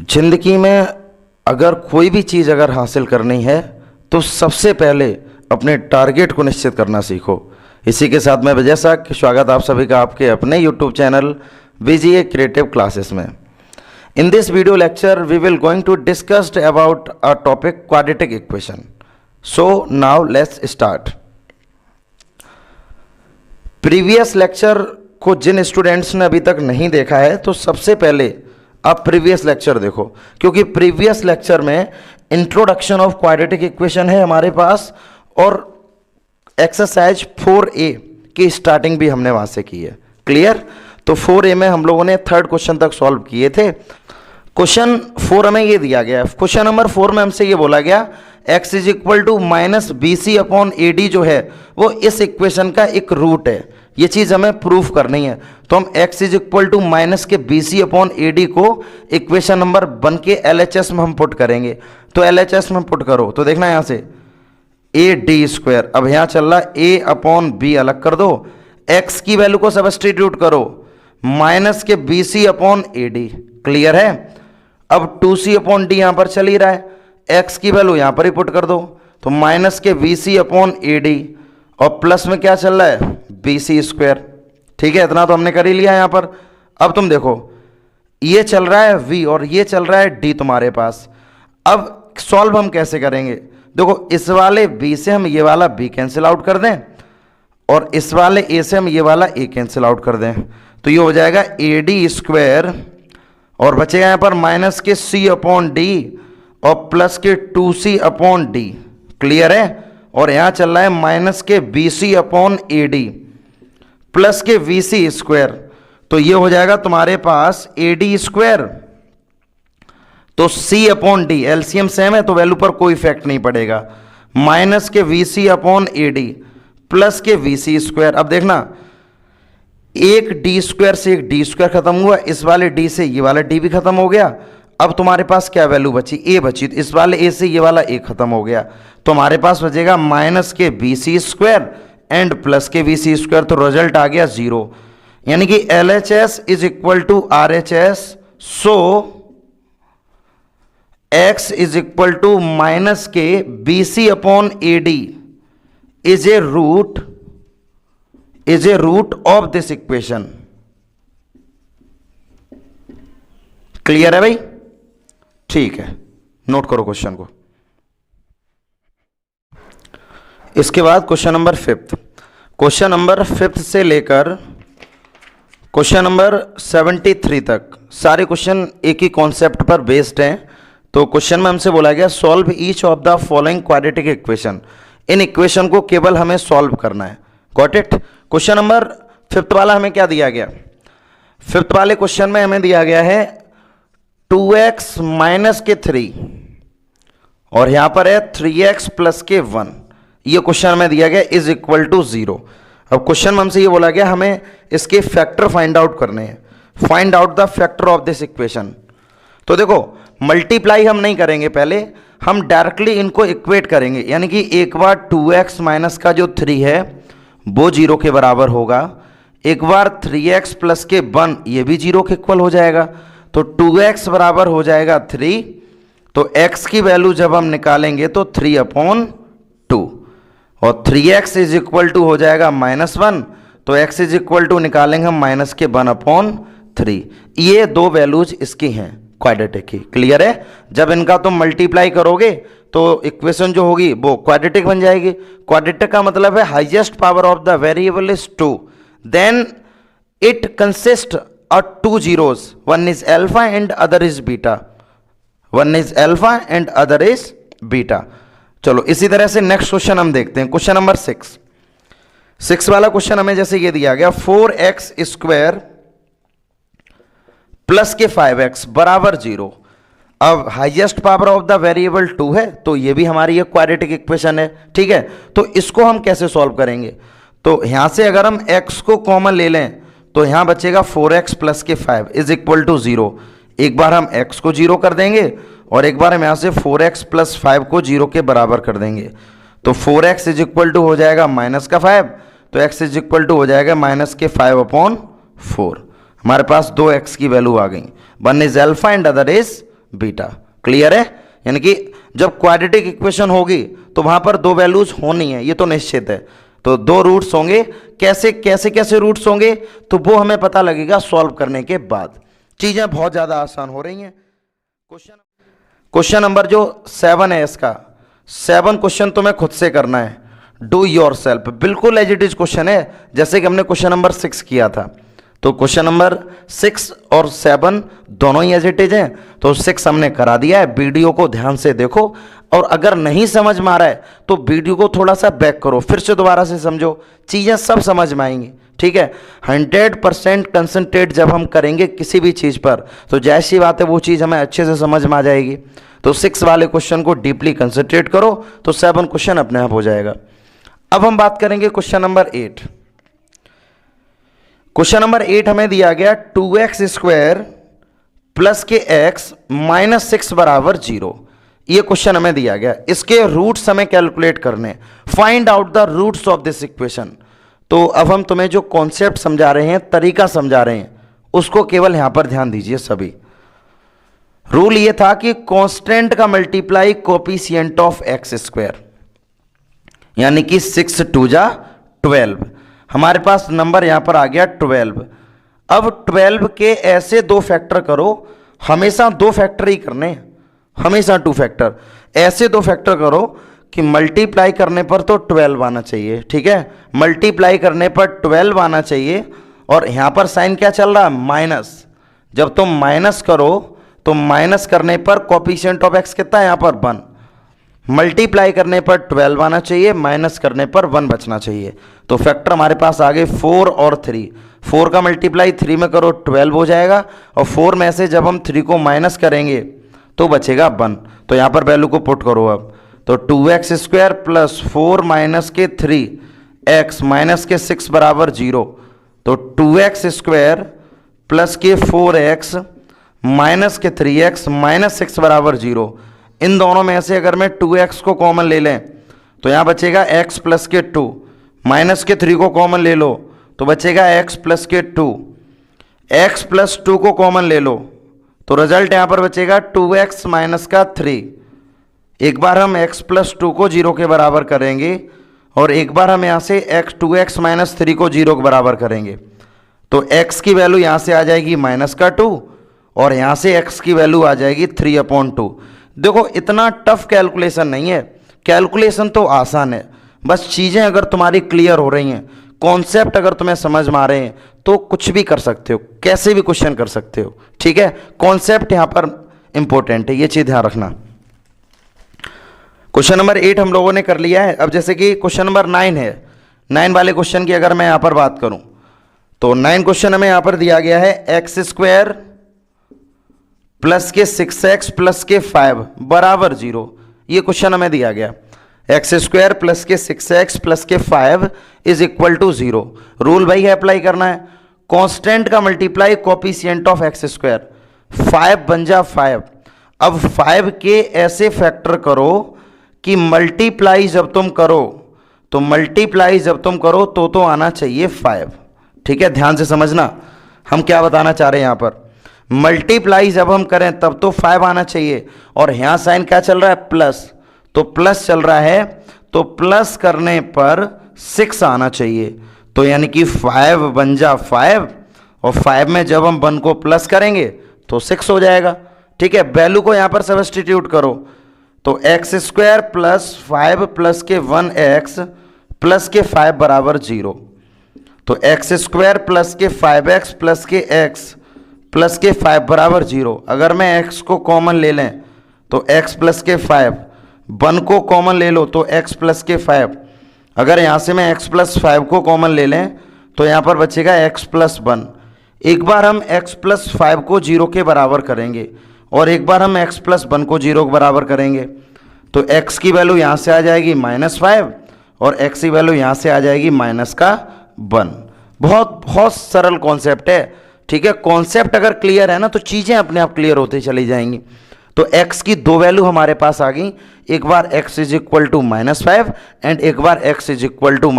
जिंदगी में अगर कोई भी चीज़ अगर हासिल करनी है तो सबसे पहले अपने टारगेट को निश्चित करना सीखो। इसी के साथ मैं विजय साग, स्वागत आप सभी का आपके अपने YouTube channel VGA creative classes में। In this video lecture we will going to discuss about a topic quadratic equation. So now let's start. Previous lecture को जिन स्टूडेंट्स ने अभी तक नहीं देखा है तो सबसे पहले आप प्रीवियस लेक्चर देखो, क्योंकि प्रीवियस लेक्चर में इंट्रोडक्शन ऑफ क्वाड्रेटिक इक्वेशन है हमारे पास और एक्सरसाइज 4A की स्टार्टिंग भी हमने वहां से की है। क्लियर? तो 4A में हम लोगों ने थर्ड क्वेश्चन तक सॉल्व किए थे। क्वेश्चन 4 में ये दिया गया है। क्वेश्चन नंबर 4 में हमसे ये बोला गया x is equal to minus BC upon AD जो है वो इस इक्वेशन का एक रूट है। ये चीज़ हमें प्रूफ करनी है, तो हम x is equal to minus के BC अपॉन AD को इक्वेशन नंबर 1 के LHS में हम पुट करेंगे। तो LHS में पुट करो तो देखना यहाँ से AD स्क्वायर, अब यहाँ चल रहा A अपॉन B अलग कर दो, x की वैल्यू को सब्स्टिट्यूट करो माइनस के BC अपॉन AD। क्लियर है? अब 2C अपॉन D यहाँ पर चल ही रहा है, x की वैल्यू यहाँ पर ही पुट कर दो तो माइनस के BC अपॉन AD और प्लस में क्या चल रहा है BC स्क्वायर। ठीक है, इतना तो हमने कर ही लिया यहाँ पर। अब तुम देखो ये चल रहा है V और ये चल रहा है D तुम्हारे पास। अब सॉल्व हम कैसे करेंगे? देखो इस वाले B से हम ये वाला B कैंसिल आउट कर दें और इस वाले A से हम ये वाला A कैंसिल आउट कर दें, तो ये हो जाएगा AD स्क्वायर और बचेगा यहाँ पर माइनस के C अपॉन D और प्लस के 2C अपॉन D। क्लियर है? और यहाँ चल रहा है माइनस के BC अपॉन AD प्लस के VC स्क्वायर, तो ये हो जाएगा तुम्हारे पास AD स्क्वायर तो C upon D, LCM same है तो वैल्यू पर कोई इफेक्ट नहीं पड़ेगा, माइनस के VC अपॉन AD प्लस के VC स्क्वायर। अब देखना एक D स्क्वायर से एक D स्क्वायर खत्म हुआ, इस वाले D से ये वाला D भी खत्म हो गया। अब तुम्हारे पास क्या वैल्यू बची? A बची, तो इस वाले A से ये वाला A खत्म हो गया, तो हमारे पास बचेगा माइनस के BC स्क्वायर एंड प्लस के VC स्क्वायर, तो रिजल्ट आ गया 0। यानी कि LHS is equal to RHS, so x is equal to minus के BC upon AD is a root of this equation. Clear है भाई? ठीक है, नोट करो क्वेश्चन को। इसके बाद क्वेश्चन नंबर 5। क्वेश्चन नंबर 5 से लेकर क्वेश्चन नंबर 73 तक सारे क्वेश्चन एक ही कॉन्सेप्ट पर बेस्ड हैं। तो क्वेश्चन में हमसे बोला गया solve each of the following quadratic equation. In equation को केवल हमें सॉल्व करना है। Got it? क्वेश्चन नंबर 5 वाला हमें क्या दिया गया? 5 वाले क्वेश्चन में हमें दिया गया है 2x माइनस के 3 और यहां पर है 3x प्लस के 1। ये क्वेश्चन में दिया गया इज इक्वल टू 0। अब क्वेश्चन में हमसे ये बोला गया हमें इसके फैक्टर फाइंड आउट करने हैं। Find out the factor of this equation. तो देखो मल्टीप्लाई हम नहीं करेंगे, पहले हम डायरेक्टली इनको इक्वेट करेंगे, यानी कि एक बार 2x माइनस का जो 3 है वो 0 के बराबर होगा, एक बार 3x प्लस के 1 ये भी 0 के इक्वल हो जाएगा, तो 2x बराबर हो जाएगा 3। तो x की वैल्यू जब हम निकालेंगे तो 3 अपॉन 2 और 3x इज इक्वल टू हो जाएगा -1, तो x इज इक्वल टू निकालेंगे हम माइनस के 1 अपॉन 3। ये दो वैल्यूज इसकी हैं क्वाड्रेटिक की। क्लियर है? जब इनका तुम मल्टीप्लाई करोगे तो इक्वेशन जो होगी वो क्वाड्रेटिक बन जाएगी। क्वाड्रेटिक का मतलब है highest power of the variable is 2, then it consist और 2 zeros, one is alpha and other is beta, one is alpha and other is beta। चलो इसी तरह से नेक्स्ट क्वेश्चन हम देखते हैं। क्वेश्चन नंबर 6 वाला क्वेश्चन हमें जैसे ये दिया गया 4x स्क्वायर प्लस के 5x बराबर 0। अब highest power of the variable 2 है तो ये भी हमारी एक क्वाड्रेटिक इक्वेशन है। ठीक है, तो इसको हम कैसे सॉल्व करेंगे? तो यहां से अगर हम x को कॉमन ले लें तो यहां बचेगा 4x प्लस के 5 इज इक्वल टू 0। एक बार हम x को 0 कर देंगे और एक बार हम यहां से 4x प्लस 5 को 0 के बराबर कर देंगे, तो 4x इज इक्वल टू हो जाएगा माइनस का 5, तो x इज इक्वल टू हो जाएगा माइनस के 5 अपॉन 4। हमारे पास 2x की वैल्यू आ गई, one is alpha and other is beta. Clear है? यानी कि जब क्वाड्रेटिक इक्वेशन होगी तो वहां पर दो वैल्यूज होनी है, ये तो निश्चित है। तो दो रूट्स होंगे, कैसे कैसे कैसे रूट्स होंगे तो वो हमें पता लगेगा सॉल्व करने के बाद। चीजें बहुत ज्यादा आसान हो रही हैं। क्वेश्चन नंबर जो 7 है, इसका 7 क्वेश्चन तुम्हें खुद से करना है, डू योर सेल्फ। बिल्कुल एज इट इज क्वेश्चन है जैसे कि हमने क्वेश्चन नंबर 6 किया था। तो क्वेश्चन नंबर 6 और 7 दोनों ही एज इट इज हैं। तो 6 हमने करा दिया है। वीडियो को ध्यान से देखो, और अगर नहीं समझ में आ रहा है तो वीडियो को थोड़ा सा बैक करो, फिर से दोबारा से समझो, चीज़ें सब समझ में आएंगी। ठीक है? 100% कंसंट्रेट जब हम करेंगे किसी भी चीज़ पर तो जैसी बात है वो चीज़ हमें अच्छे से समझ में आ जाएगी। तो 6 वाले क्वेश्चन को डीपली कंसंट्रेट करो तो 7 क्वेश्चन अपने आप हो जाएगा। अब हम बात करेंगे क्वेश्चन नंबर 8। क्वेश्चन नंबर 8 हमें दिया गया 2x स्क्वायर प्लस के x माइनस 6 बराबर 0। ये क्वेश्चन हमें दिया गया, इसके रूट्स हमें कैलकुलेट करने। Find out the roots of this equation. तो अब हम तुम्हें जो कॉन्सेप्ट समझा रहे हैं, तरीका समझा रहे हैं, उसको केवल यहां पर ध्यान दीजिए सभी। रूल ये था कि कांस्टेंट का multiply coefficient of x square, यानी कि 6 2 जा 12। हमारे पास नंबर यहां पर आ गया 12। अब 12 के ऐसे दो फैक्टर करो, हमेशा दो फैक्टर ही करने, हमेशा 2 फैक्टर। ऐसे दो फैक्टर करो कि मल्टीप्लाई करने पर तो 12 आना चाहिए। ठीक है? मल्टीप्लाई करने पर 12 आना चाहिए। और यहां पर साइन क्या चल रहा है? माइनस। जब तुम माइनस करो तो माइनस करने पर कोफिशिएंट ऑफ एक्स कितना है यहां पर? 1। मल्टीप्लाई करने पर 12 आना चाहिए, माइनस करने पर 1 बचना चाहिए। तो फैक्टर हमारे पास आ गए 4 और 3। 4 का मल्टीप्लाई 3 में करो 12 हो जाएगा, और 4 में से जब हम 3 को माइनस करेंगे तो बचेगा 1। तो यहां पर वैल्यू को पुट करो। अब तो 2x square plus 4 minus k 3 x minus के 6 बराबर 0। तो 2x स्क्वायर प्लस के 4x माइनस के 3x माइनस 6 बराबर 0। इन दोनों में से अगर मैं 2x को कॉमन ले लें तो यहां बचेगा x plus k 2, minus k 3 को कॉमन ले लो तो बचेगा x plus k 2, x plus 2 को कॉमन ले लो तो रिजल्ट यहां पर बचेगा 2x माइनस का 3। एक बार हम x प्लस 2 को 0 के बराबर करेंगे और एक बार हम यहां से 2x माइनस 3 को 0 के बराबर करेंगे। तो x की वैल्यू यहां से आ जाएगी माइनस का 2 और यहां से x की वैल्यू आ जाएगी 3/2। देखो इतना टफ कैलकुलेशन नहीं है, कैलकुलेशन तो आसान है। बस चीज़ें अगर तुम्हारी क्लियर हो रही हैं, कॉन्सेप्ट अगर तुम्हें समझ में आ रहे हैं तो कुछ भी कर सकते हो, कैसे भी क्वेश्चन कर सकते हो। ठीक है? कॉन्सेप्ट यहां पर इंपॉर्टेंट है, ये चीज़ ध्यान रखना। क्वेश्चन नंबर 8 हम लोगों ने कर लिया है। अब जैसे कि क्वेश्चन नंबर 9 है, 9 वाले क्वेश्चन की अगर मैं यहां पर बात करूं तो 9 क्वेश्चन हमें यहां पर दिया गया है एक्स स्क्वायर प्लस के 6x प्लस के 5 बराबर 0। ये क्वेश्चन हमें दिया गया, एक्स स्क्वायर प्लस के 6x प्लस के 5 इज इक्वल टू 0। रूल भाई है अप्लाई करना है, कांस्टेंट का multiply coefficient of x square, 5 बन जा 5। अब 5 के ऐसे फैक्टर करो कि मल्टीप्लाई जब तुम करो तो आना चाहिए 5। ठीक है? ध्यान से समझना हम क्या बताना चाह रहे हैं यहां पर। मल्टीप्लाई जब हम करें तब तो 5 आना चाहिए, और यहां साइन क्या चल रहा है? प्लस। तो प्लस चल रहा है तो प्लस करने पर 6 आना चाहिए। तो यानी कि 5 बन जा 5, और 5 में जब हम 1 को प्लस करेंगे तो 6 हो जाएगा। ठीक है? वैल्यू को यहां पर सब्स्टिट्यूट करो तो एक्स स्क्वायर प्लस 5 प्लस के 1x प्लस के 5 बराबर 0। तो एक्स स्क्वायर प्लस के 5x प्लस के x प्लस के 5 बराबर 0। अगर मैं x को कॉमन ले लें तो x प्लस के 5, 1 को कॉमन ले लो तो x प्लस के 5। अगर यहाँ से मैं x प्लस 5 को कॉमन ले लें तो यहाँ पर बचेगा x प्लस 1। एक बार हम x प्लस 5 को 0 के बराबर करेंगे और एक बार हम x प्लस 1 को 0 के बराबर करेंगे। तो x की वैल्यू यहाँ से आ जाएगी -5 और x की वैल्यू यहाँ से आ जाएगी -1। बहुत सरल कॉन्सेप्ट है। ठीक है? कॉन्सेप्ट अगर क्लियर है ना तो चीज़ें अपने आप क्लियर होती चली जाएंगी। तो x की दो वैल्यू हमारे पास आ गई, एक बार x is equal to -5 and एक बार x इज इक्वल टू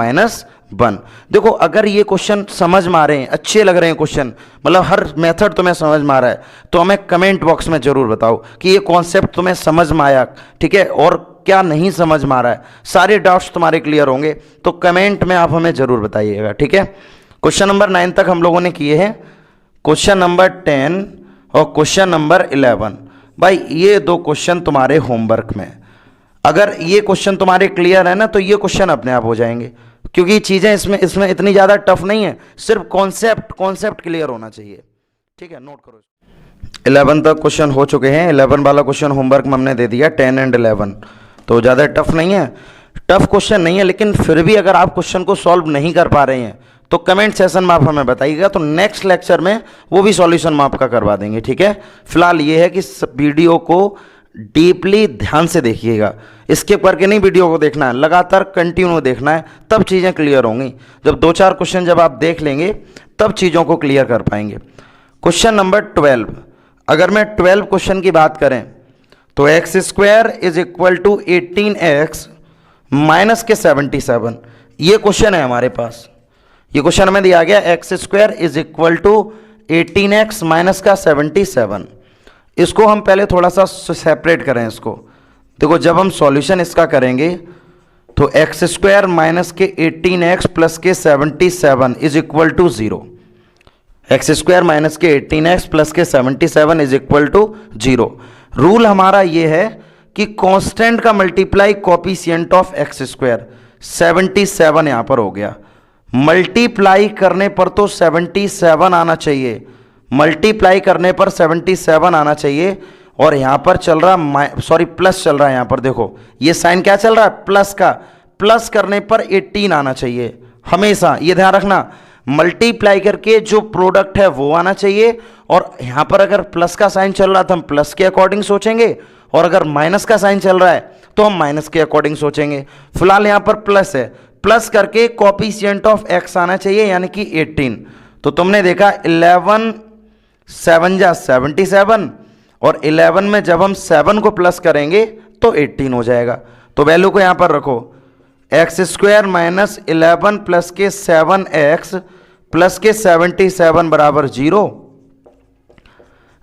1। देखो अगर ये क्वेश्चन समझ में आ रहे हैं, अच्छे लग रहे हैं क्वेश्चन, मतलब हर मेथड तुम्हें समझ में आ रहा है, तो हमें कमेंट बॉक्स में जरूर बताओ कि ये कॉन्सेप्ट तुम्हें समझ में आया, ठीक है, और क्या नहीं समझ में आ रहा है, सारे डाउट्स तुम्हारे क्लियर होंगे, तो कमेंट में आप हमें जरूर बताइएगा, ठीक है। क्वेश्चन नंबर 9 तक हम लोगों ने किए हैं। क्वेश्चन नंबर 10 और क्वेश्चन नंबर 11, भाई ये 2 क्वेश्चन तुम्हारे होमवर्क में, अगर ये क्वेश्चन तुम्हारे क्लियर है ना तो ये क्वेश्चन अपने आप हो जाएंगे, क्योंकि चीज़ें इसमें इतनी ज़्यादा टफ नहीं है, सिर्फ कॉन्सेप्ट क्लियर होना चाहिए, ठीक है। नोट करो, 11 तक क्वेश्चन हो चुके हैं। 11 वाला क्वेश्चन होमवर्क में हमने दे दिया, 10 एंड 11, तो ज़्यादा टफ नहीं है, टफ क्वेश्चन नहीं है, लेकिन फिर भी अगर आप क्वेश्चन को सॉल्व नहीं कर पा रहे हैं तो कमेंट सेशन में आप हमें बताइएगा, तो नेक्स्ट लेक्चर में वो भी सॉल्यूशन हम आपका करवा देंगे, ठीक है। फिलहाल ये है कि वीडियो को डीपली ध्यान से देखिएगा, स्किप करके नहीं वीडियो को देखना है, लगातार कंटिन्यू देखना है, तब चीज़ें क्लियर होंगी। जब 2-4 क्वेश्चन जब आप देख लेंगे तब चीज़ों को क्लियर कर पाएंगे। क्वेश्चन नंबर 12, अगर मैं 12 क्वेश्चन की बात करें तो x square is equal to 18x minus के 77, ये क्वेश्चन है हमारे पास। ये क्वेश्चन हमें दिया गया x square is equal to 18x minus का 77। इसको हम पहले थोड़ा सा सेपरेट करें इसको। देखो जब हम सॉल्यूशन इसका करेंगे तो एक्स स्क्वायर माइनस के 18x प्लस के 77 is equal to 0। X square minus के 18x प्लस के 77 इज इक्वल टू 0। रूल हमारा ये है कि कांस्टेंट का multiply coefficient of x square, 77 यहां पर हो गया, मल्टीप्लाई करने पर तो 77 आना चाहिए, मल्टीप्लाई करने पर 77 आना चाहिए, और यहां पर चल रहा प्लस चल रहा है, यहां पर देखो ये साइन क्या चल रहा है, प्लस का, प्लस करने पर 18 आना चाहिए, हमेशा ये ध्यान रखना, मल्टीप्लाई करके जो प्रोडक्ट है वो आना चाहिए, और यहां पर अगर प्लस का साइन चल रहा तो हम प्लस के अकॉर्डिंग सोचेंगे, और अगर माइनस का साइन चल रहा है तो हम माइनस के अकॉर्डिंग सोचेंगे। फिलहाल यहां पर प्लस है, प्लस करके कोफिशिएंट ऑफ एक्स आना चाहिए यानी कि 18। तो तुमने देखा 11 7 जा 77, और 11 में जब हम 7 को प्लस करेंगे तो 18 हो जाएगा। तो वैल्यू को यहां पर रखो, एक्स स्क्वायर माइनस 11 प्लस के 7x प्लस के 77 बराबर 0,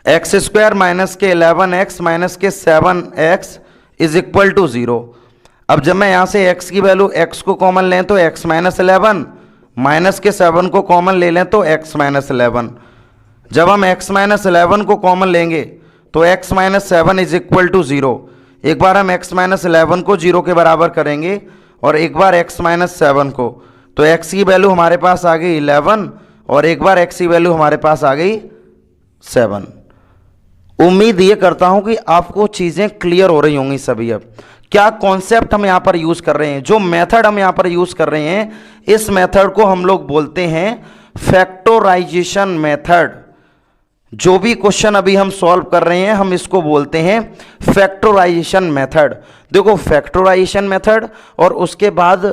एक्स स्क्वायर माइनस के 11x माइनस के 7x इज इक्वल टू 0। अब जब मैं यहां से x की वैल्यू x को कॉमन लें तो x माइनस 11, माइनस के 7 को कॉमन ले लें तो x माइनस 11। जब हम x माइनस 11 को कॉमन लेंगे तो x minus 7 is equal to 0। एक बार हम x माइनस 11 को 0 के बराबर करेंगे और एक बार x माइनस 7 को, तो x की वैल्यू हमारे पास आ गई 11, और एक बार x की वैल्यू हमारे पास आ गई 7। उम्मीद ये करता हूं कि आपको चीज़ें क्लियर हो रही होंगी सभी। अब क्या कॉन्सेप्ट हम यहां पर यूज़ कर रहे हैं, जो मेथड हम यहां पर यूज़ कर रहे हैं, इस मेथड को हम लोग बोलते हैं फैक्टराइजेशन मेथड। जो भी क्वेश्चन अभी हम सॉल्व कर रहे हैं हम इसको बोलते हैं फैक्टराइजेशन मेथड। देखो फैक्टराइजेशन मेथड और उसके बाद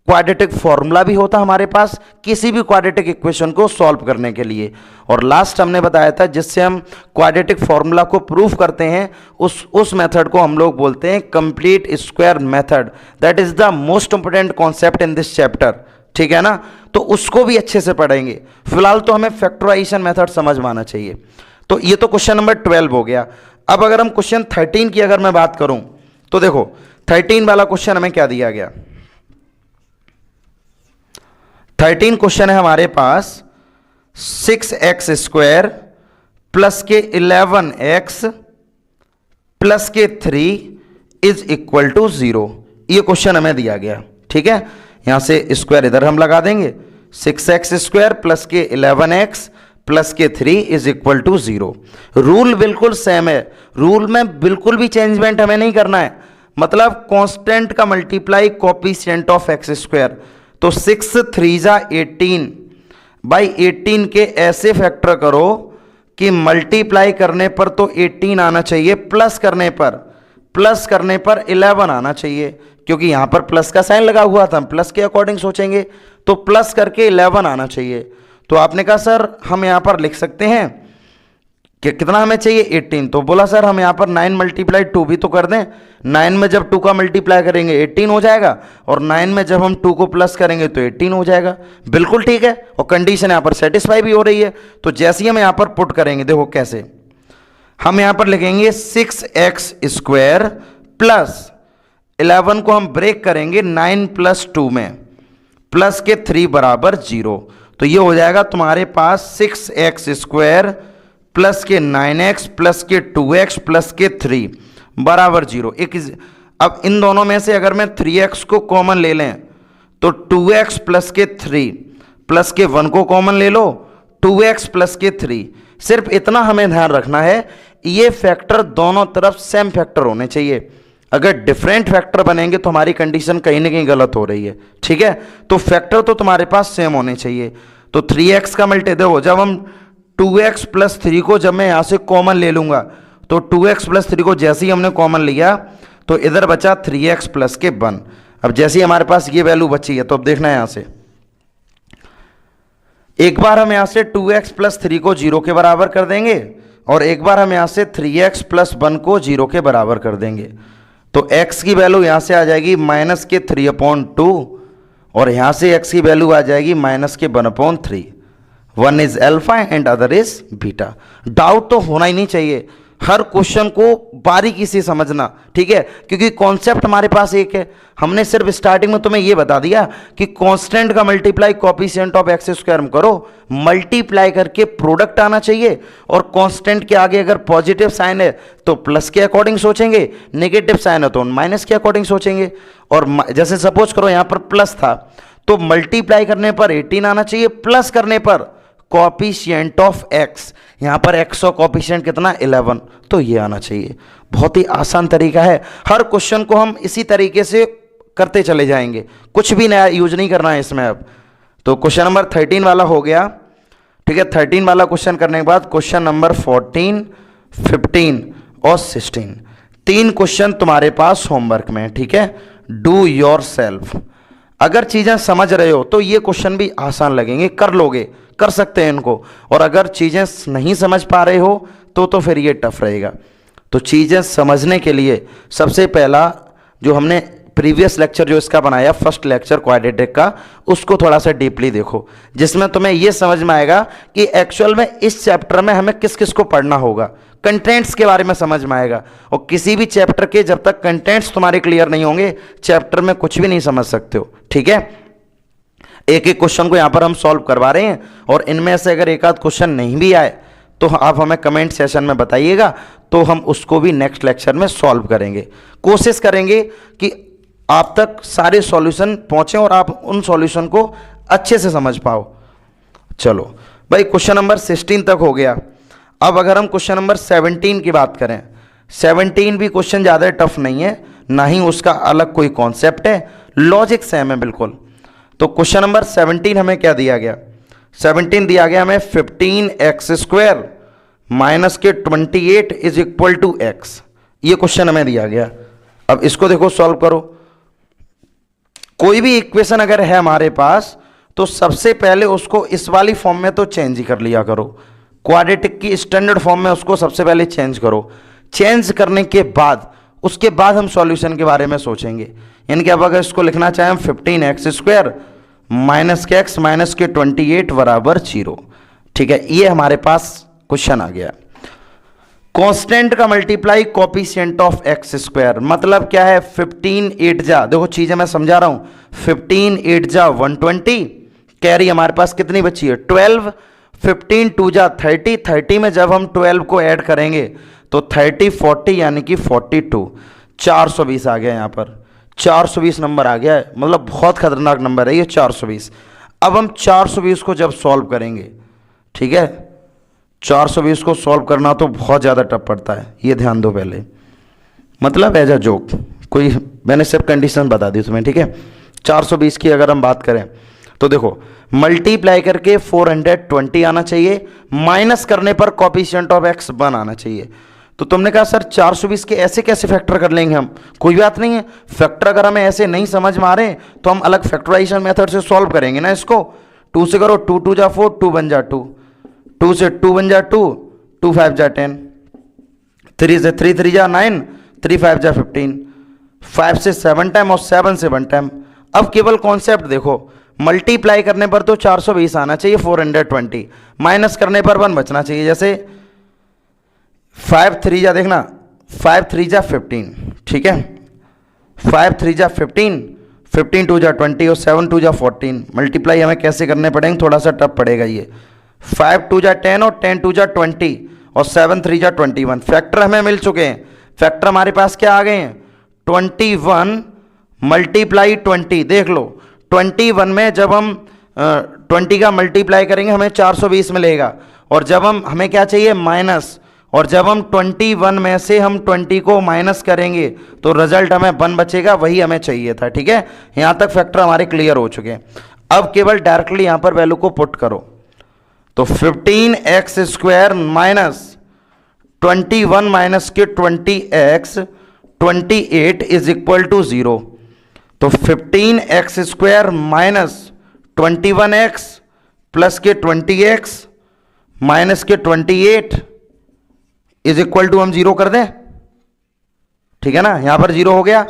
क्वाड्रेटिक फॉर्मूला भी होता हमारे पास किसी भी क्वाड्रेटिक इक्वेशन को सॉल्व करने के लिए, और लास्ट हमने बताया था जिससे हम क्वाड्रेटिक फॉर्मूला को प्रूफ करते हैं उस मेथड को हम लोग बोलते हैं complete square method. That is the most important concept in this chapter, ठीक है ना, तो उसको भी अच्छे से पढ़ेंगे। फिलहाल तो हमें फैक्टराइजेशन मेथड समझ में आना चाहिए। तो ये तो क्वेश्चन नंबर 12 हो गया। अब अगर हम क्वेश्चन 13 की अगर मैं बात करूं तो देखो 13 वाला क्वेश्चन हमें क्या दिया गया। 13 क्वेश्चन है हमारे पास 6x स्क्वायर प्लस के 11x प्लस के 3 इज इक्वल टू 0। ये क्वेश्चन हमें दिया गया, ठीक है। यहां से स्क्वायर इधर हम लगा देंगे, 6x स्क्वायर प्लस के 11x प्लस के 3 इज इक्वल टू 0। रूल बिल्कुल सेम है, रूल में बिल्कुल भी चेंजमेंट हमें नहीं करना है, मतलब कांस्टेंट का multiply coefficient of x square. तो 6 3 जा 18 बाई 18 के ऐसे फैक्टर करो कि मल्टीप्लाई करने पर तो 18 आना चाहिए, प्लस करने पर 11 आना चाहिए, क्योंकि यहां पर प्लस का साइन लगा हुआ था, हम प्लस के अकॉर्डिंग सोचेंगे, तो प्लस करके 11 आना चाहिए। तो आपने कहा सर हम यहां पर लिख सकते हैं कितना हमें चाहिए 18। तो बोला सर हम यहाँ पर 9 मल्टीप्लाई 2 भी तो कर दें। 9 में जब 2 का मल्टीप्लाई करेंगे 18 हो जाएगा, और 9 में जब हम 2 को प्लस करेंगे तो 18 हो जाएगा। बिल्कुल ठीक है, और कंडीशन यहाँ पर सेटिस्फाई भी हो रही है। तो जैसे ही हम यहाँ पर पुट करेंगे, देखो कैसे, हम यहाँ पर लिखेंगे 6x² प्लस 11 को हम ब्रेक करेंगे 9 + 2 में, प्लस के 3 बराबर 0। तो ये हो जाएगा तुम्हारे पास 6x² प्लस के 9x प्लस के 2x प्लस के 3 बराबर 0। अब इन दोनों में से अगर मैं 3x को कॉमन ले लें तो 2x प्लस के 3 प्लस के 1 को कॉमन ले लो, 2x प्लस के 3। सिर्फ इतना हमें ध्यान रखना है, ये फैक्टर दोनों तरफ सेम फैक्टर होने चाहिए। अगर डिफरेंट फैक्टर बनेंगे तो हमारी कंडीशन कहीं ना कहीं गलत हो रही है, ठीक है। तो फैक्टर तो तुम्हारे पास सेम होने चाहिए। तो 3x का मल्टी देखो, जब हम 2x प्लस 3 को जब मैं यहाँ से कॉमन ले लूँगा तो 2x प्लस 3 को जैसे ही हमने कॉमन लिया तो इधर बचा 3x प्लस के 1। अब जैसे ही हमारे पास ये वैल्यू बची है तो अब देखना है यहाँ से, एक बार हम यहाँ से 2x प्लस 3 को 0 के बराबर कर देंगे, और एक बार हम यहाँ से 3x प्लस 1 को 0 के बराबर कर देंगे। तो x की वैल्यू यहाँ से आ जाएगी माइनस के 3/2, और यहाँ से x की वैल्यू आ जाएगी माइनस के 1/3। One is alpha and other is beta. Doubt तो होना ही नहीं चाहिए, हर क्वेश्चन को बारीकी से समझना, ठीक है, क्योंकि कॉन्सेप्ट हमारे पास एक है। हमने सिर्फ स्टार्टिंग में तुम्हें ये बता दिया कि कांस्टेंट का मल्टीप्लाई कोएफिशिएंट ऑफ x² में करो, मल्टीप्लाई करके प्रोडक्ट आना चाहिए, और कांस्टेंट के आगे अगर पॉजिटिव साइन है तो प्लस के अकॉर्डिंग सोचेंगे, नेगेटिव साइन है तो माइनस के अकॉर्डिंग सोचेंगे। और जैसे सपोज करो यहाँ पर प्लस था तो मल्टीप्लाई करने पर 18 आना चाहिए, प्लस करने पर कोएफिशिएंट ऑफ x, यहां पर x का कोएफिशिएंट कितना 11, तो ये आना चाहिए। बहुत ही आसान तरीका है, हर क्वेश्चन को हम इसी तरीके से करते चले जाएंगे, कुछ भी नया यूज नहीं करना है इसमें। अब तो क्वेश्चन नंबर 13 वाला हो गया, ठीक है। 13 वाला क्वेश्चन करने के बाद क्वेश्चन नंबर 14, 15 और 16, 3 क्वेश्चन तुम्हारे पास होमवर्क में, ठीक है। Do your self. अगर चीजें समझ रहे हो तो ये क्वेश्चन भी आसान लगेंगे, कर लोगे, कर सकते हैं इनको। और अगर चीजें नहीं समझ पा रहे हो तो फिर ये टफ रहेगा। तो चीजें समझने के लिए सबसे पहला जो हमने प्रीवियस लेक्चर जो इसका बनाया, फर्स्ट लेक्चर क्वाड्रेटिक का, उसको थोड़ा सा डीपली देखो, जिसमें तुम्हें ये समझ में आएगा कि एक्चुअल में इस चैप्टर में हमें किस किस को पढ़ना होगा, कंटेंट्स के बारे में समझ में आएगा। और किसी भी चैप्टर के जब तक कंटेंट्स तुम्हारे क्लियर नहीं होंगे, चैप्टर में कुछ भी नहीं समझ सकते हो, ठीक है। एक एक क्वेश्चन को यहाँ पर हम सॉल्व करवा रहे हैं, और इनमें से अगर एक आध क्वेश्चन नहीं भी आए तो आप हमें कमेंट सेशन में बताइएगा, तो हम उसको भी नेक्स्ट लेक्चर में सॉल्व करेंगे। कोशिश करेंगे कि आप तक सारे सॉल्यूशन पहुंचे और आप उन सॉल्यूशन को अच्छे से समझ पाओ। चलो भाई, क्वेश्चन नंबर 16 तक हो गया। अब अगर हम क्वेश्चन नंबर 17 की बात करें, 17 भी क्वेश्चन ज़्यादा टफ नहीं है, ना ही उसका अलग कोई कॉन्सेप्ट है, लॉजिक सेम है बिल्कुल। तो क्वेश्चन नंबर 17 हमें क्या दिया गया, 17 दिया गया हमें 15x² माइनस के 28 इज इक्वल टू x, ये क्वेश्चन हमें दिया गया। अब इसको देखो, सॉल्व करो। कोई भी इक्वेशन अगर है हमारे पास तो सबसे पहले उसको इस वाली फॉर्म में तो चेंज ही कर लिया करो, क्वाड्रेटिक की स्टैंडर्ड फॉर्म में उसको सबसे पहले चेंज करो। चेंज करने के बाद उसके बाद हम सॉल्यूशन के बारे में सोचेंगे। यानी कि अब अगर इसको लिखना चाहें 15x² माइनस के x माइनस के 28 बराबर 0, ठीक है, ये हमारे पास क्वेश्चन आ गया। कांस्टेंट का मल्टीप्लाई कोएफिशिएंट ऑफ x², मतलब क्या है, 15 8 जा, देखो चीजें मैं समझा रहा हूं, 15 8 जा 120, कैरी हमारे पास कितनी बची है 12, 15 2 जा 30, 30 में जब हम 12 को ऐड करेंगे तो 30 40 यानी कि 42, 420 आ गया, यहाँ पर 420 नंबर आ गया है, मतलब बहुत खतरनाक नंबर है ये 420। अब हम 420 को जब सॉल्व करेंगे, ठीक है, 420 को सॉल्व करना तो बहुत ज़्यादा टफ पड़ता है, ये ध्यान दो पहले, मतलब एज अ जोक, कोई मैंने सिर्फ कंडीशन बता दी तुम्हें, ठीक है। 420 की अगर हम बात करें तो देखो, मल्टीप्लाई करके 420 आना चाहिए, माइनस करने पर कोएफिशिएंट ऑफ x 1 आना चाहिए। तो तुमने कहा सर 420 के ऐसे कैसे फैक्टर कर लेंगे हम, कोई बात नहीं है, फैक्टर अगर हमें ऐसे नहीं समझ में आ रहे तो हम अलग फैक्टराइजेशन मेथड से सॉल्व करेंगे ना इसको। 2 से करो, 2 2 जा 4, 2 बन जा 2, 2 से 2 बन जा 2, 2 5 जा 10, 3 से 3 3 जा 9, 3 5 जा 15, 5 से 7 टाइम और 7 से 1 टाइम। अब केवल कॉन्सेप्ट देखो, मल्टीप्लाई करने पर तो 420 आना चाहिए 420, माइनस करने पर 1 बचना चाहिए। जैसे 5 3 जा, देखना 5 3 जा 15, ठीक है, 5 3 जा 15, 15 2 जा 20 और 7 2 जा 14। मल्टीप्लाई हमें कैसे करने पड़ेंगे, थोड़ा सा टफ पड़ेगा ये। 5 2 जा 10 और 10 2 जा 20 और 7 3 जा 21। फैक्टर हमें मिल चुके हैं। फैक्टर हमारे पास क्या आ गए हैं, 21 मल्टीप्लाई 20। देख लो 21 में जब हम 20 का मल्टीप्लाई करेंगे हमें 420 मिलेगा, और जब हमें क्या चाहिए, माइनस, और जब हम 21 में से हम 20 को माइनस करेंगे तो रिजल्ट हमें 1 बचेगा, वही हमें चाहिए था। ठीक है, यहां तक फैक्टर हमारे क्लियर हो चुके हैं। अब केवल डायरेक्टली यहां पर वैल्यू को पुट करो, तो 15x स्क्वायर माइनस 21 माइनस के 20x 28 इज इक्वल टू 0। तो 15x square minus 21x plus के 20x माइनस के 28 इज इक्वल टू हम 0 कर दें, ठीक है ना, यहां पर 0 हो गया।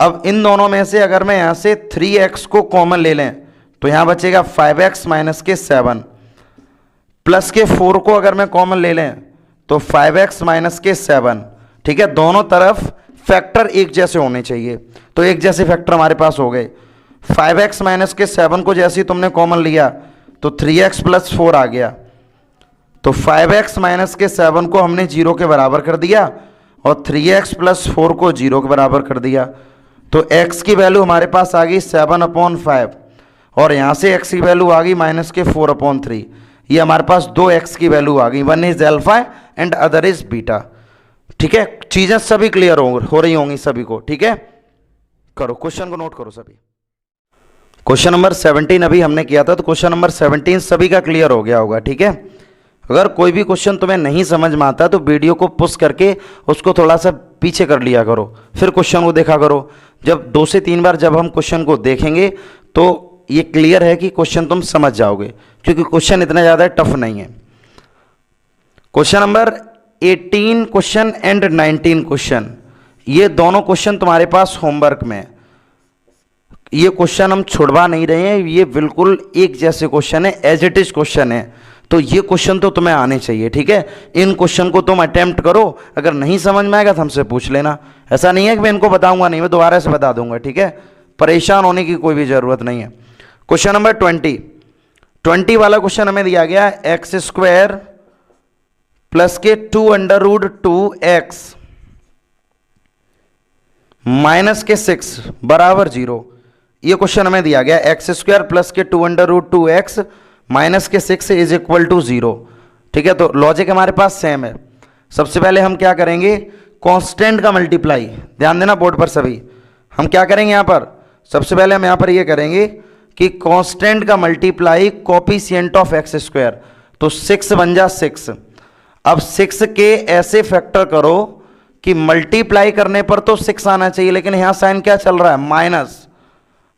अब इन दोनों में से अगर मैं यहां से 3x को कॉमन ले लें तो यहां बचेगा 5x माइनस के 7, प्लस के 4 को अगर मैं कॉमन ले लें तो 5x माइनस के 7। ठीक है, दोनों तरफ फैक्टर एक जैसे होने चाहिए, तो एक जैसे फैक्टर हमारे पास हो गए। 5x माइनस के 7 को जैसे ही तुमने कॉमन लिया तो 3x प्लस 4 आ गया, तो 5x माइनस के 7 को हमने 0 के बराबर कर दिया और 3x प्लस 4 को 0 के बराबर कर दिया। तो x की वैल्यू हमारे पास आ गई 7/5 और यहाँ से x की वैल्यू आ गई माइनस के 4/3। ये हमारे पास 2 x की वैल्यू आ गई, one is alpha and other is beta. ठीक है, चीजें सभी क्लियर हो रही होंगी सभी को। ठीक है, करो क्वेश्चन को नोट करो सभी। क्वेश्चन नंबर 17 अभी हमने किया था, तो क्वेश्चन नंबर 17 सभी का क्लियर हो गया होगा। ठीक है, अगर कोई भी क्वेश्चन तुम्हें नहीं समझ में आता तो वीडियो को पुश करके उसको थोड़ा सा पीछे कर लिया करो, फिर क्वेश्चन को देखा करो। जब 2 से 3 बार जब हम क्वेश्चन को देखेंगे तो ये क्लियर है कि क्वेश्चन तुम समझ जाओगे, क्योंकि क्वेश्चन इतना ज़्यादा टफ नहीं है। Question number 18 question and 19 question, ये दोनों क्वेश्चन तुम्हारे पास होमवर्क में। ये क्वेश्चन हम छुड़वा नहीं रहे हैं, ये बिल्कुल एक जैसे क्वेश्चन है, एज इट इज क्वेश्चन है, तो ये क्वेश्चन तो तुम्हें आने चाहिए। ठीक है, इन क्वेश्चन को तुम अटेम्प्ट करो, अगर नहीं समझ में आएगा तो हमसे पूछ लेना। ऐसा नहीं है कि मैं इनको बताऊंगा नहीं, मैं दोबारा से बता दूंगा। ठीक है, परेशान होने की कोई भी जरूरत नहीं है। क्वेश्चन नंबर 20 वाला क्वेश्चन हमें दिया गया एक्स स्क्वायर प्लस के 2√2x माइनस के 6 बराबर 0। ये क्वेश्चन हमें दिया गया एक्स स्क्वायर प्लस के 2√2x माइनस के 6 इज इक्वल टू 0। ठीक है, तो लॉजिक हमारे पास सेम है। सबसे पहले हम क्या करेंगे, कांस्टेंट का मल्टीप्लाई, ध्यान देना बोर्ड पर सभी। हम क्या करेंगे यहाँ पर, सबसे पहले हम यहाँ पर ये करेंगे कि कांस्टेंट का multiply coefficient of x square, तो 6 बन जा 6। अब 6 के ऐसे फैक्टर करो कि मल्टीप्लाई करने पर तो 6 आना चाहिए, लेकिन यहां साइन क्या चल रहा है, माइनस।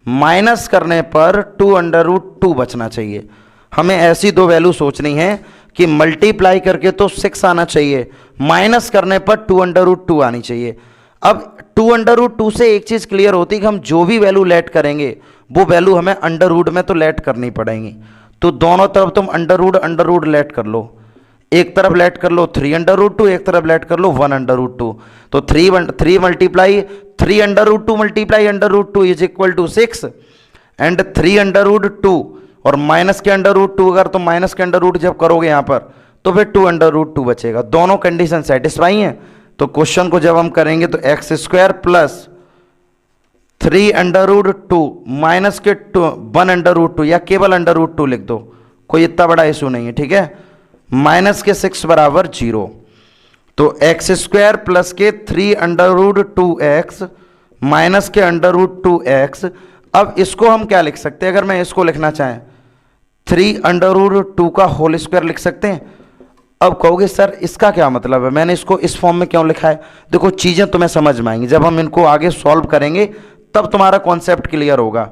माइनस करने पर 2√2 बचना चाहिए। हमें ऐसी दो वैल्यू सोचनी है कि मल्टीप्लाई करके तो 6 आना चाहिए, माइनस करने पर 2√2 आनी चाहिए। अब 2√2 से एक चीज क्लियर होती है कि हम जो भी वैल्यू लेट करेंगे वो वैल्यू हमें अंडर रूट में तो लेट करनी पड़ेगी। तो दोनों तरफ तुम अंडर रूट लेट कर लो, एक तरफ लेट कर लो 3√2, एक तरफ लेट कर लो 1√2। तो 3 multiply 3√2 multiply under root 2 is equal to 6 and 3√2 और माइनस के अंडर रूट 2, अगर तुम माइनस के अंडर रूट जब करोगे यहां पर तो फिर 2√2 बचेगा। दोनों कंडीशन सेटिस्फाई हैं। तो क्वेश्चन को जब हम करेंगे तो एक्स स्क्वायर प्लस 3√2 माइनस के 1√2 या केवल अंडर रूट 2 लिख दो, कोई इतना बड़ा इशू नहीं है। ठीक है, माइनस के 6 बराबर 0। तो एक्स स्क्वायर प्लस के 3√2x माइनस के अंडर रूट 2x। अब इसको हम क्या लिख सकते हैं, अगर मैं इसको लिखना चाहें 3√2 का होल स्क्वायर लिख सकते हैं। अब कहोगे सर इसका क्या मतलब है, मैंने इसको इस फॉर्म में क्यों लिखा है। देखो चीजें तुम्हें समझ में आएंगी, जब हम इनको आगे सॉल्व करेंगे तब तुम्हारा कॉन्सेप्ट क्लियर होगा।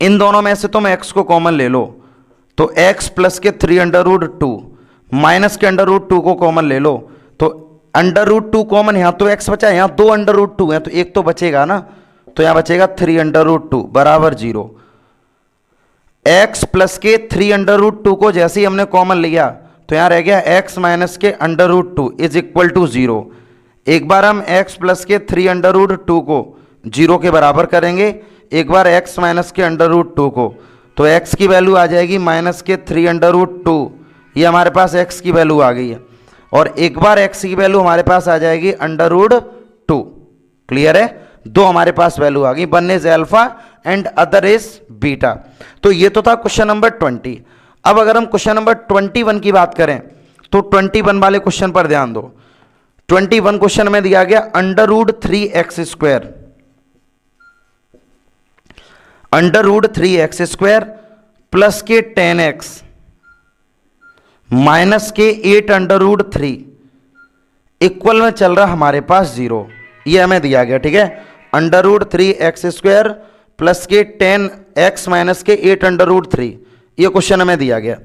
इन दोनों में से तुम x को कॉमन ले लो, तो x प्लस के 3√2 माइनस के अंडर रूट 2 को कॉमन ले लो, तो अंडर रूट 2 कॉमन, यहाँ तो x बचा है, यहाँ 2 अंडर रूट 2 है तो एक तो बचेगा ना, तो यहाँ बचेगा 3 अंडर रूट 2 बराबर 0। x प्लस के 3 अंडर रूट 2 को जैसे ही हमने कॉमन लिया तो यहाँ रह गया x माइनस के under root 2 is equal to 0। एक बार हम x प्लस के 3 अंडर रूट 2 को 0 के बराबर करेंगे, एक बार x माइनस के अंडर रूट 2 को, तो x की वैल्यू आ जाएगी माइनस के 3 अंडर रूट 2, ये हमारे पास x की वैल्यू आ गई है, और एक बार x की वैल्यू हमारे पास आ जाएगी अंडर रूट 2। क्लियर है, दो हमारे पास वैल्यू आ गई, one is alpha and other is beta. तो ये तो था क्वेश्चन नंबर 20। अब अगर हम क्वेश्चन नंबर 21 की बात करें तो 21 वाले क्वेश्चन पर ध्यान दो। 21 क्वेश्चन में दिया गया under root 3x square, under root 3x square plus के 10x minus k 8 under root 3 equal में चल रहा हमारे पास 0, ये हमें दिया गया। ठीक है, under root 3x square plus के 10x minus k 8 under root 3, ये क्वेश्चन हमें दिया गया।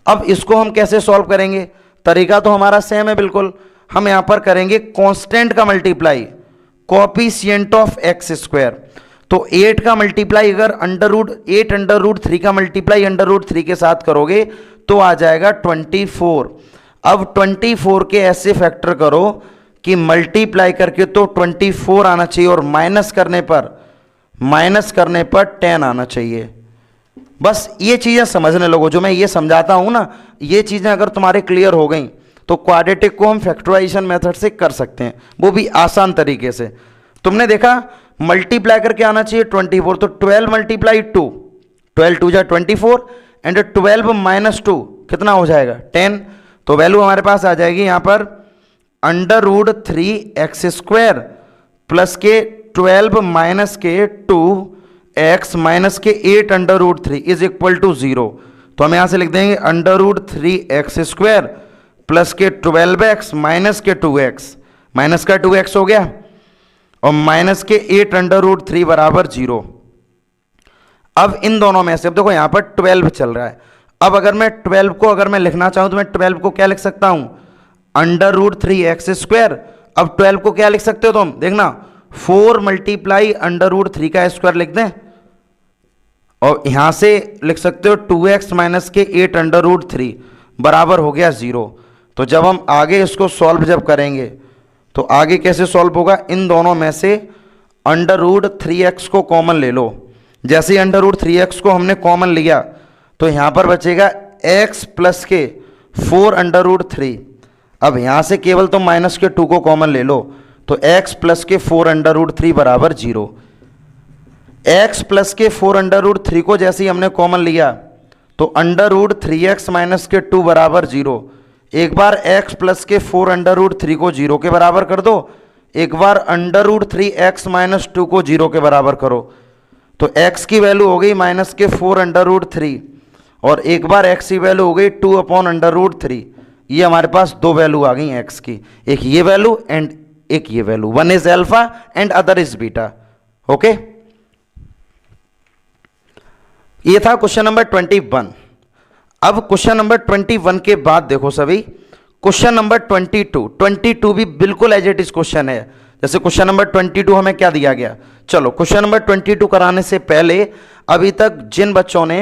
अब इसको हम कैसे सॉल्व करेंगे, तरीका तो हमारा सेम है बिल्कुल। हम यहां पर करेंगे कांस्टेंट का multiply coefficient of x square, तो 8 का मल्टीप्लाई अगर8 अंडर रूट 3 का मल्टीप्लाई अंडर रूट 3 के साथ करोगे तो आ जाएगा 24। अब 24 के ऐसे फैक्टर करो कि मल्टीप्लाई करके तो 24 आना चाहिए और माइनस करने पर 10 आना चाहिए। बस ये चीज़ें समझने लगो, जो मैं ये समझाता हूँ ना, ये चीज़ें अगर तुम्हारे क्लियर हो गई तो क्वाड्रेटिक को हम फैक्टराइजेशन मेथड से कर सकते हैं, वो भी आसान तरीके से। तुमने देखा मल्टीप्लाई करके आना चाहिए 24, तो 12 मल्टीप्लाई 2, 12 2 जा 24 एंड 12 माइनस 2 कितना हो जाएगा 10, तो वैल्यू हमारे पास आ जाएगी यहाँ पर under root 3x square plus के 12 माइनस के 2x minus k 8 under root 3 is equal to 0। तो हम यहाँ से लिख देंगे under root 3x square plus के 12x माइनस के 2x, माइनस का 2x हो गया और माइनस के 8 अंडर रूट 3 बराबर 0। अब इन दोनों में से, अब देखो यहाँ पर 12 चल रहा है, अब अगर मैं 12 को अगर मैं लिखना चाहूँ तो मैं 12 को क्या लिख सकता हूँ अंडर रूट 3x स्क्वायर। अब 12 को क्या लिख सकते हो तुम, देखना 4 मल्टीप्लाई अंडर रूट 3 का स्क्वायर लिख दें, और यहां से लिख सकते हो 2x minus k 8 under root 3 बराबर हो गया 0। तो जब हम आगे इसको सॉल्व जब करेंगे तो आगे कैसे सॉल्व होगा, इन दोनों में से अंडर रूट 3x को कॉमन ले लो। जैसे ही अंडर रूट 3x को हमने कॉमन लिया तो यहां पर बचेगा x प्लस के 4 अंडर रूट 3। अब यहां से केवल तो माइनस के 2 को कॉमन ले लो, तो x प्लस के 4 अंडर रूट 3 बराबर 0। x प्लस के 4 अंडर रूट 3 को जैसे ही हमने कॉमन लिया तो under root 3x minus k 2 बराबर 0। एक बार x प्लस के 4 अंडर रूट 3 को 0 के बराबर कर दो, एक बार अंडर रूट 3x माइनस 2 को 0 के बराबर करो, तो x की वैल्यू हो गई माइनस के 4 अंडर रूट 3 और एक बार x की वैल्यू हो गई 2 अपॉन अंडर रूट 3। ये हमारे पास दो वैल्यू आ गई x की, एक ये वैल्यू एंड एक ये value, one is alpha and other is beta. Okay, ये था क्वेश्चन नंबर 21। अब क्वेश्चन नंबर 21 के बाद देखो सभी, क्वेश्चन नंबर 22 भी बिल्कुल एज इट इज क्वेश्चन है। जैसे क्वेश्चन नंबर 22 हमें क्या दिया गया, चलो क्वेश्चन नंबर 22 कराने से पहले अभी तक जिन बच्चों ने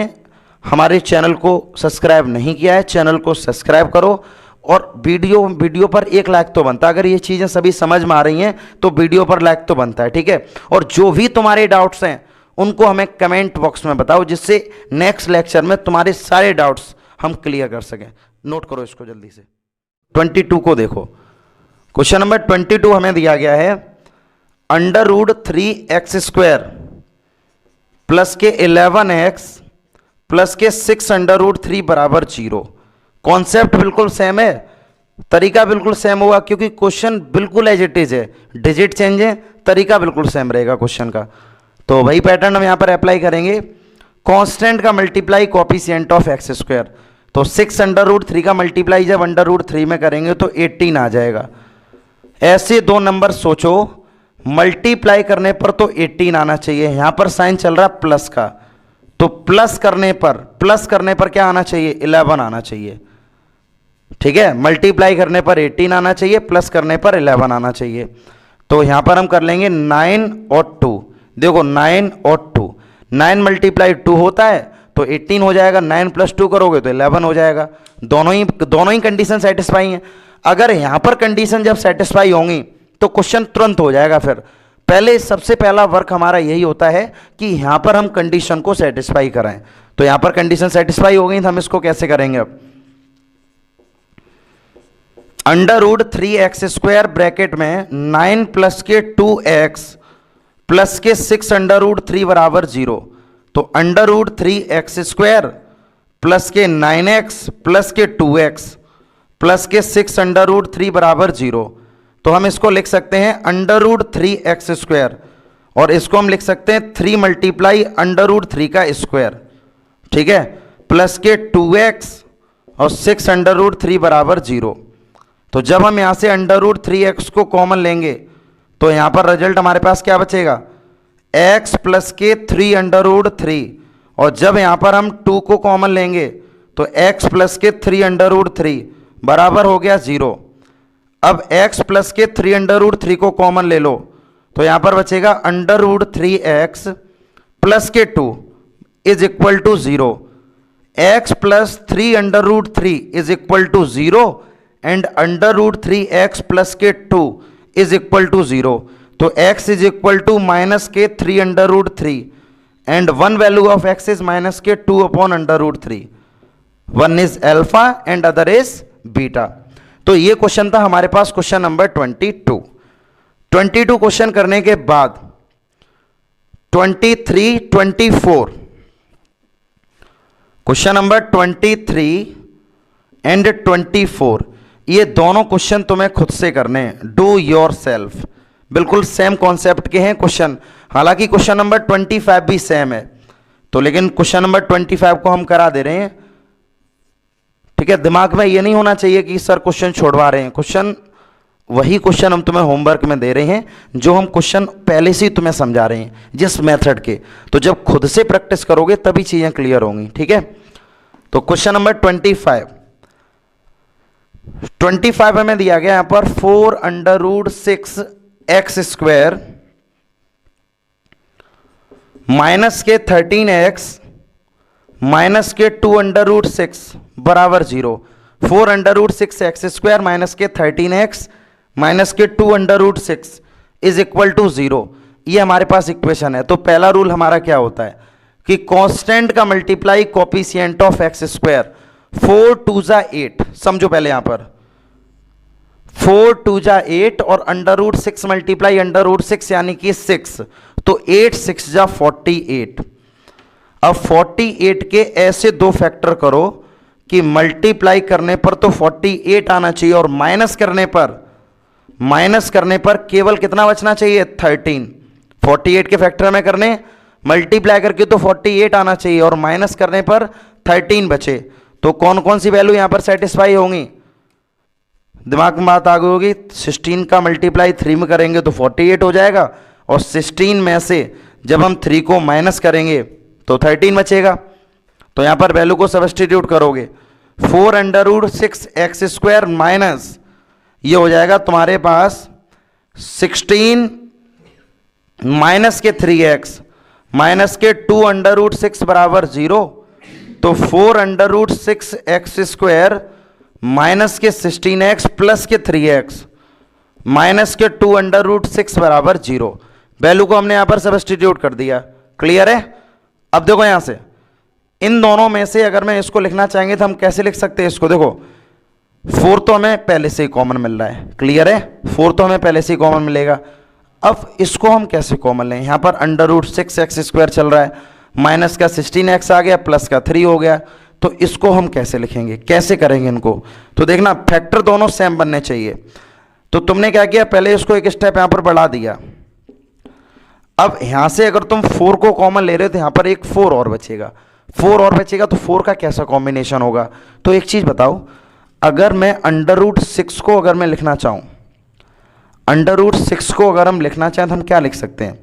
हमारे चैनल को सब्सक्राइब नहीं किया है, चैनल को सब्सक्राइब करो और वीडियो पर एक लाइक तो बनता है। अगर ये चीज़ें सभी समझ में आ रही हैं तो वीडियो पर लाइक तो बनता है, ठीक है। और जो भी तुम्हारे डाउट्स हैं उनको हमें कमेंट बॉक्स में बताओ, जिससे नेक्स्ट लेक्चर में तुम्हारे सारे डाउट्स हम क्लियर कर सकें। नोट करो इसको जल्दी से। 22 को देखो, क्वेश्चन नंबर 22 हमें दिया गया है under root 3x square plus के 11x प्लस के 6 अंडर रूट 3 बराबर 0। कॉन्सेप्ट बिल्कुल सेम है, तरीका बिल्कुल सेम होगा, क्योंकि क्वेश्चन बिल्कुल एज इट इज है, डिजिट चेंज है, तरीका बिल्कुल सेम रहेगा क्वेश्चन का। तो वही पैटर्न हम यहां पर अप्लाई करेंगे। कांस्टेंट का multiply coefficient of x square, तो 6 अंडर रूट 3 का मल्टीप्लाई जब अंडर रूट 3 में करेंगे तो 18 आ जाएगा। ऐसे दो नंबर सोचो, मल्टीप्लाई करने पर तो 18 आना चाहिए, यहां पर साइन चल रहा प्लस का, तो प्लस करने पर क्या आना चाहिए 11 आना चाहिए। ठीक है, मल्टीप्लाई करने पर 18 आना चाहिए, प्लस करने पर 11 आना चाहिए। तो यहां पर हम कर लेंगे 9 और 2। देखो 9 और 2, 9 मल्टीप्लाई 2 होता है तो 18 हो जाएगा, 9 प्लस 2 करोगे तो 11 हो जाएगा। दोनों ही कंडीशन सेटिस्फाई हैं। अगर यहां पर कंडीशन जब सेटिस्फाई होंगी तो क्वेश्चन तुरंत हो जाएगा। फिर पहले सबसे पहला वर्क हमारा यही होता है कि यहां पर हम कंडीशन को सेटिस्फाई करें। तो यहां पर कंडीशन सेटिस्फाई हो गई तो हम इसको कैसे करेंगे? अब √3x² ब्रैकेट में 9 प्लस के 2x प्लस के 6 √3 बराबर 0। तो √3x² प्लस के 9x प्लस के 2x प्लस के 6 √3 बराबर 0। तो हम इसको लिख सकते हैं √3x² और इसको हम लिख सकते हैं 3 मल्टीप्लाई √3 का स्क्वायर, ठीक है, प्लस के 2x और 6 √3 बराबर 0। तो जब हम यहां से √3x को कॉमन लेंगे तो यहां पर रिजल्ट हमारे पास क्या बचेगा? x प्लस के 3 √3। और जब यहां पर हम 2 को कॉमन लेंगे तो x प्लस के 3 √3 बराबर हो गया 0। अब x प्लस के 3 √3 को कॉमन ले लो तो यहां पर बचेगा √3x plus k 2 is equal to 0। x plus 3 √3 is equal to 0 and √3x plus k 2 is equal to 0। तो x is equal to minus k 3 √3 and one value of x is minus k 2 upon √3। One is alpha and other is beta. तो ये question था हमारे पास question number 22 question करने के बाद 23, 24, question number 23 and 24 ये दोनों क्वेश्चन तुम्हें खुद से करने हैं, डू योर सेल्फ। बिल्कुल सेम कॉन्सेप्ट के हैं क्वेश्चन, हालांकि क्वेश्चन नंबर 25 भी सेम है तो, लेकिन क्वेश्चन नंबर 25 को हम करा दे रहे हैं, ठीक है। दिमाग में ये नहीं होना चाहिए कि सर क्वेश्चन छोड़वा रहे हैं। क्वेश्चन वही क्वेश्चन हम तुम्हें होमवर्क में दे रहे हैं जो हम क्वेश्चन पहले से ही तुम्हें समझा रहे हैं जिस मेथड के। तो जब खुद से प्रैक्टिस करोगे तभी चीजें क्लियर होंगी, ठीक है। तो क्वेश्चन नंबर 25 हमें दिया गया यहां पर 4 √6x² माइनस के 13x माइनस के 2 √6 बराबर 0। 4 √6x² माइनस के 13x minus k 2 √6 is equal to 0। ये हमारे पास इक्वेशन है। तो पहला रूल हमारा क्या होता है कि कांस्टेंट का मल्टीप्लाई कोफिशिएंट ऑफ x²। 4 2 जा 8, समझो पहले यहां पर 4 2 जा 8 और √6 मल्टीप्लाई √6 यानी कि 6, तो 8 6 जा 48। अब 48 के ऐसे दो फैक्टर करो कि मल्टीप्लाई करने पर तो 48 आना चाहिए और माइनस करने पर केवल कितना बचना चाहिए? 13। 48 के फैक्टर में करने, मल्टीप्लाई करके तो 48 आना चाहिए और माइनस करने पर 13 बचे। तो कौन कौन सी वैल्यू यहां पर सेटिस्फाई होंगी? दिमाग में बात आ गई होगी। 16 का मल्टीप्लाई 3 में करेंगे तो 48 हो जाएगा और 16 में से जब हम 3 को माइनस करेंगे तो 13 बचेगा। तो यहां पर वैल्यू को सब्स्टिट्यूट करोगे 4 √6x² माइनस ये हो जाएगा तुम्हारे पास 16 माइनस के 3x माइनस के 2 √6 बराबर 0। तो 4 √6x² माइनस के 16x प्लस के 3x माइनस के 2 √6 बराबर 0। वैल्यू को हमने यहां पर सब्स्टिट्यूट कर दिया। क्लियर है? अब देखो यहां से इन दोनों में से अगर मैं इसको लिखना चाहेंगे तो हम कैसे लिख सकते हैं इसको? देखो 4 तो हमें पहले से ही कॉमन मिल रहा है, क्लियर है, 4 तो हमें पहले से ही कॉमन मिलेगा। अब इसको हम कैसे कॉमन लें? यहां पर √6x² चल रहा है, माइनस का 16x आ गया, प्लस का 3 हो गया। तो इसको हम कैसे लिखेंगे, कैसे करेंगे इनको? तो देखना फैक्टर दोनों सेम बनने चाहिए। तो तुमने क्या किया, पहले इसको एक स्टेप यहां पर बढ़ा दिया। अब यहां से अगर तुम 4 को कॉमन ले रहे हो तो यहां पर एक 4 और बचेगा, 4 और बचेगा तो 4 का कैसा कॉम्बिनेशन होगा? तो एक चीज बताओ, अगर मैं √6 को अगर मैं लिखना चाहूं, √6 को अगर हम लिखना चाहें तो हम क्या लिख सकते हैं?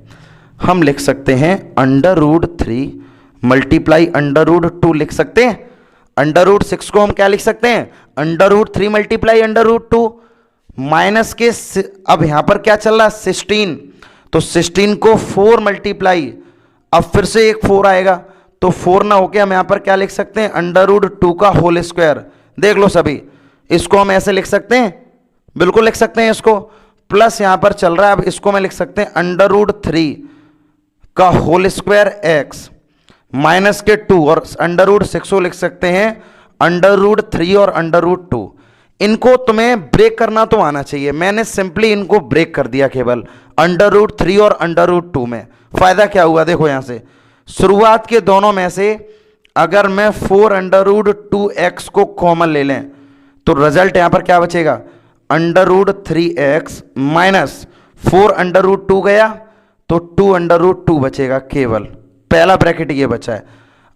हम लिख सकते हैं √3 मल्टीप्लाई √2 लिख सकते हैं। √6 को हम क्या लिख सकते हैं? Under root 3 multiply under root 2 minus k अब यहां पर क्या चल रहा है 16, तो 16 को 4 मल्टीप्लाई, अब फिर से एक 4 आएगा, तो 4 ना होके हम यहां पर क्या लिख सकते हैं अंडर रूट 2 का होल स्क्वायर। देख लो सभी, इसको हम ऐसे लिख सकते हैं, बिल्कुल लिख सकते हैं इसको, प्लस यहां पर चल रहा है, अब इसको मैं लिख सकते हैं अंडर रूट 3 का whole square x minus k 2 और अंडर रूट 6 को लिख सकते हैं अंडर रूट 3 और अंडर रूट 2। इनको तुम्हें ब्रेक करना तो आना चाहिए, मैंने सिंपली इनको ब्रेक कर दिया केवल अंडर रूट 3 और अंडर रूट 2 में। फायदा क्या हुआ देखो, यहां से शुरुआत के दोनों में से अगर मैं 4 अंडर रूट 2x को कॉमन ले लें तो रिजल्ट यहां पर क्या बचेगा under root 3x minus 4 under root 2 गया तो 2 अंडर रूट 2 बचेगा केवल, पहला ब्रैकेट ये बचा है।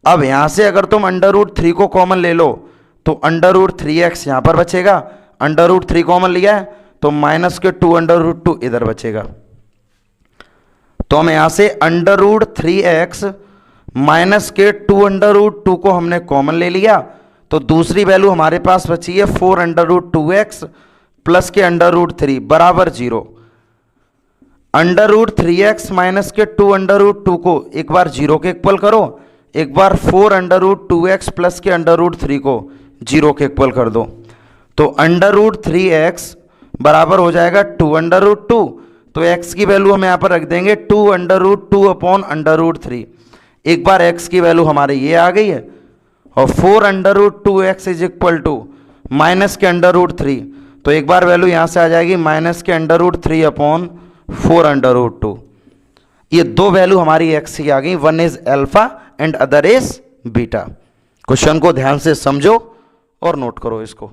अब यहां से अगर तुम अंडर रूट 3 को कॉमन ले लो तो अंडर रूट 3x यहां पर बचेगा, अंडर रूट 3 कॉमन लिया है तो माइनस के 2 अंडर रूट 2 इधर बचेगा। तो हम यहां से under root 3x minus k 2 under root 2 को हमने कॉमन ले लिया, तो दूसरी वैल्यू हमारे पास बची है 4 अंडर रूट 2x प्लस के अंडर रूट 3 बराबर 0। Under root 3x minus k 2 under root 2 को एक बार 0 के इक्वल करो, एक बार 4 अंडर रूट 2x प्लस के अंडर रूट 3 को 0 के इक्वल कर दो, तो अंडर रूट 3x बराबर हो जाएगा 2 अंडर रूट 2, तो x की वैल्यू हम यहाँ पर रख देंगे 2 under root 2 upon under root 3। एक बार x की वैल्यू हमारे ये आ गई है, और 4 under root 2x is equal to minus के अंडर रूट 3, तो एक बार वैल्यू यहाँ से आ जाएगी माइनस के under root 3 upon 4 under root 2। ये दो वैल्यू हमारी x की आ गई, one is alpha and other is beta. Question को ध्यान से समझो और नोट करो इसको।